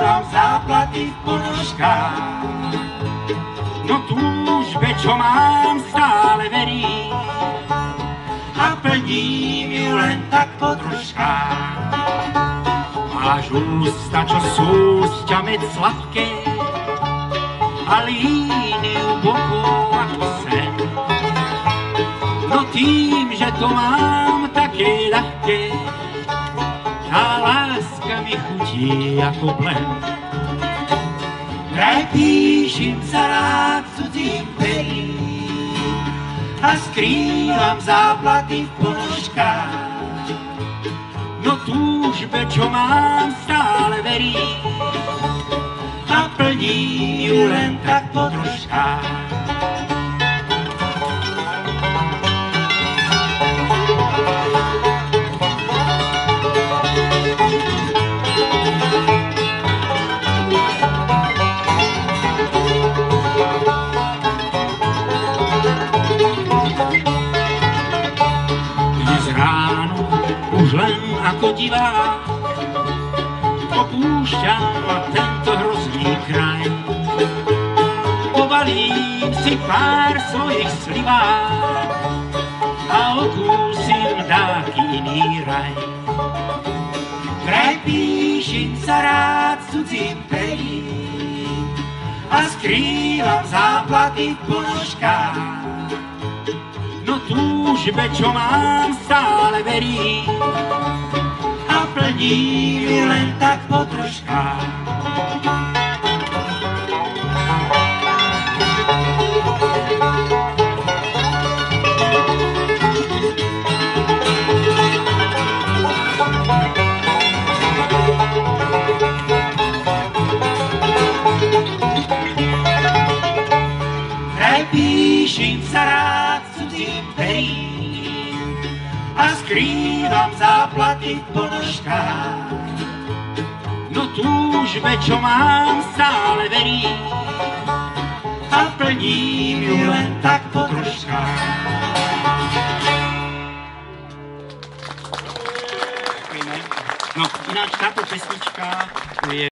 skrývam záplaty v ponožkách. No túžbe, čo mám, stále verím a plním ju len tak po troškách. Máš ústa, čo sú sťamed sladké a líniu bokov ako sen. No tým, že to mám také ľahké, tá láska mi chutí ako plen. Prepíšim sa rád cudzím perím a skrývam záplaty v ponožkách. No túžbe, čo mám, stále verím a plním ju len tak po troškách. Už len ako divák opúšťam tento hrozný kraj. Povalím si pár svojich slivák a okúsim dáky iný raj. Prepíšim sa rád cudzím perím a skrývam záplaty v ponožkách. No túžbe, čo mám, stále verím a plním ju len tak po troškách. Prepíšim sa rád cudzím perím a skrývam záplaty v ponožkách. No túžbe, čo mám, stále verím a plním ju len tak po troškách. No ináč táto pesnička je